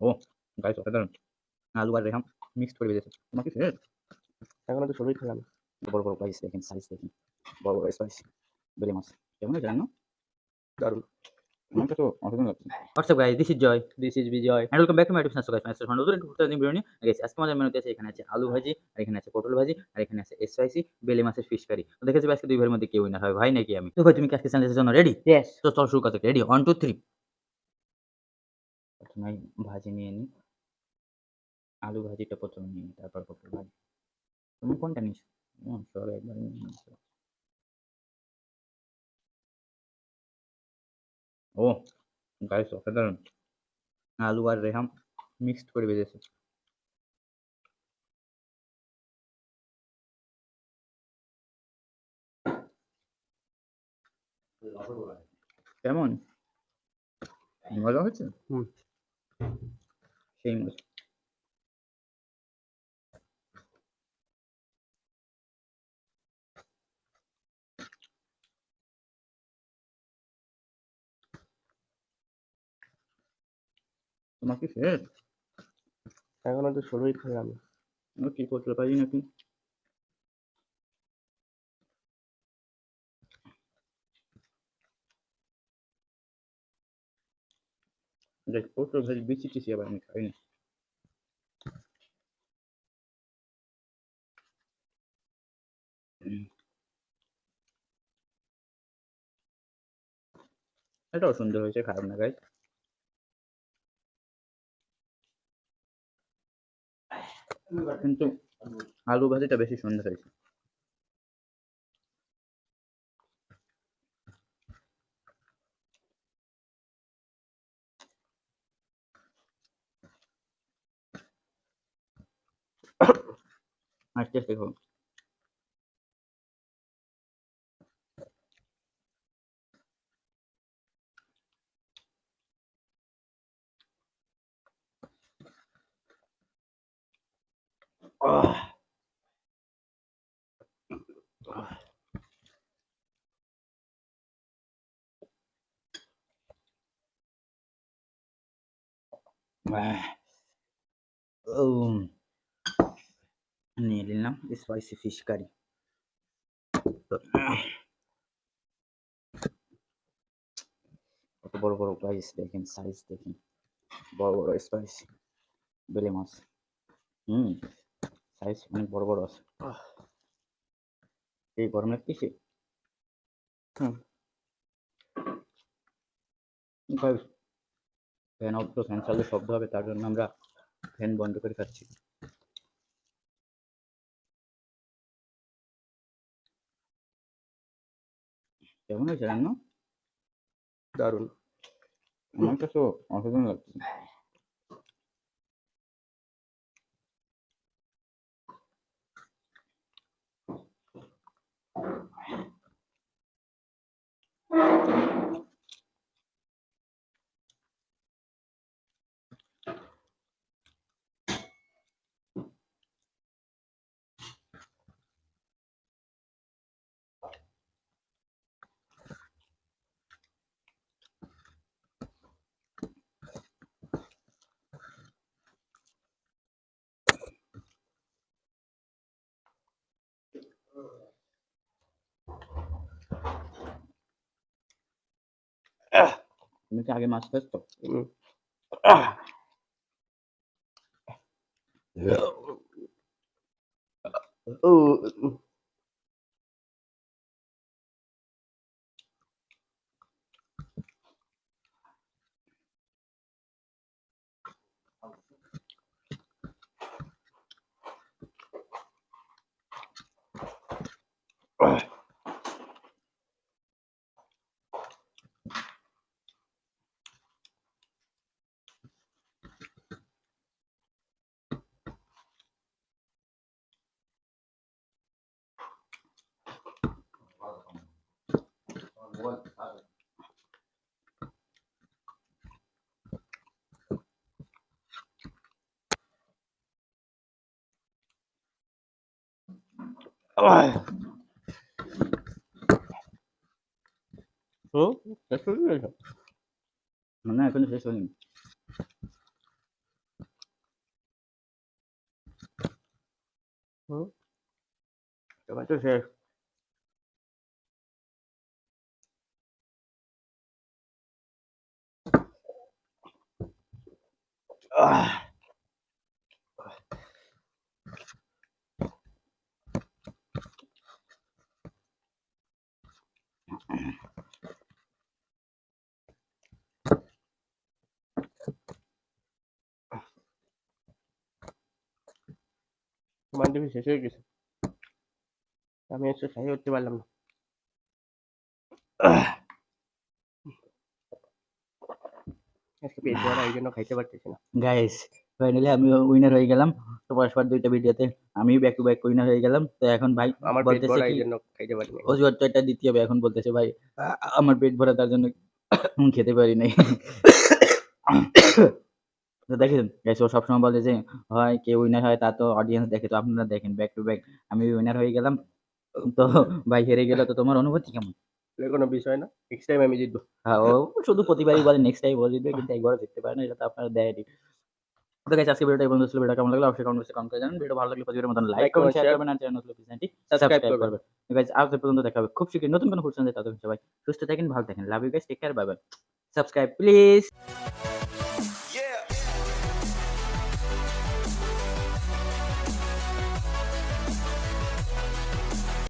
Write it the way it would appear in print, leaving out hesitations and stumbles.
ও guys অসাধারণ। আলু আর Reham mixed করে ভেজেছে। তোমার কি ফেভারিট? এখন তো সবই খেলাম। বড় বড় গাইস দেখেন, সাইজ দেখেন, বড় বড় স্পাইসি বেলে মাছ। কেমন হয়েছে রান্না? দারুণ। আমার কাছে অসাধারণ লাগছে। What's up guys, this is Joy this is Bijoy. and welcome back to my YouTube channel. So guys, my name is Nuzul biryani. Guys, আজকে আমাদের মেনুতে আছে, এখানে আছে আলু ভাজি, আর এখানে আছে পটল ভাজি, আর এখানে আছে স্পাইসি বেলে মাছের ফিশ কারি। তো দেখেছি আজকে দুই ভাইয়ের মধ্যে কে উইনার হয়, ভাই নাকি আমি? তো ভাই তুমি কি আজকে চ্যালেঞ্জের জন্য রেডি? ইয়েস। তো চল শুরু করতে। রেডি 1 2 3। প্রথমে ভাজি নিয়ে নিই, আলু ভাজিটা প্রথমে নিয়ে নিই, তারপর পটল ভাজি। তুমি কোনটা নিস? সব একবার নিয়ে নিচ্ছো। ও গাইস অসাধারণ। আলু আর রেহাম মিক্সড করে ভেজেছে। কেমন? মজা হচ্ছে? হুম। সেই মজা। তোমার কি ফেভারিট? এখন তো সবই খেলাম। কি পটল ভাজি নাকি? দেখ পটল ভাজি বিচি টিচি আবার আমি খাই না। এটাও সুন্দর হয়েছে, খারাপ না গাইস। কিন্তু আলু ভাজিটা বেশি সুন্দর হয়েছে। আস্তে আস্তে খাও। নিয়ে নিলাম স্পাইসি ফিশ কারি। কত বড় বড় গাইস দেখেন, সাইজ দেখেন, বড় বড় স্পাইসি বেলে মাছ। সাইজ অনেক বড় বড় আছে। এই গরম লাগতেছে। গাইস ফ্যান অফ, তো ফ্যান চাললে শব্দ হবে, তার জন্য আমরা ফ্যান বন্ধ করে খাচ্ছি। কেমন হয়েছে রান্না? দারুণ। আমার কাছে অসাধারণ লাগছে। তুমি কি আগে মাছ খাচ্ছ? না এখনো শেষ হয়নি। টমেটো শেষ। আমার টিভি শেষ হয়ে গেছে। আমি এক্সারসাইজ করতে পারলাম না। আজকে পেট ভরা এই জন্য খাইতে পারতেছি না। গাইস ফাইনালি আমি উইনার হয়ে গেলাম। তো পরস্পর দুইটা ভিডিওতে আমি ব্যাক টু ব্যাক উইনার হয়ে গেলাম। তো এখন ভাই আমার পেট বলতেছে ভরা কি এই জন্য খাইতে পারি না। অজুহাত তো এটা দিতে হবে। এখন বলতেছে ভাই আমার পেট ভরা তার জন্য খেতে পারি নাই। তো দেখেন গাইস ও সবসময় বলে যে হয় কে উইনার হয় তা তো অডিয়েন্স দেখে। তো আপনারা দেখেন ব্যাক টু ব্যাক আমি উইনার হয়ে গেলাম। তো ভাই হেরে গেল। তো তোমার অনুভূতি কেমন? এগুলো কোনো বিষয় না। নেক্সট টাইম আমি জিতবো। হ্যাঁ, ও শুধু প্রতিবারই বলে নেক্সট টাইম ও জিতবে কিন্তু একবারও জিততে পারে না। এটা তো আপনারা দেয়নি। তো গাইস আজকে ভিডিওটা এই পর্যন্ত ছিল। ভিডিওটা কেমন লাগলো অবশ্যই কমেন্ট বক্সে কমেন্ট করে জানান। ভিডিও ভালো লাগলে প্রতিবারের মতন লাইক লাইক করবেন, করবেন, শেয়ার শেয়ার করবেন আর চ্যানেল নতুন হলে চ্যানেলটি সাবস্ক্রাইব সাবস্ক্রাইব করবেন। করবেন। গাইস আজ পর্যন্ত দেখা হবে খুব শীঘ্রই নতুন কোনো ফুড চ্যানেলে। ততক্ষণ সবাই সুস্থ থাকেন, ভালো থাকেন। Love you guys, take care, bye bye. Subscribe please.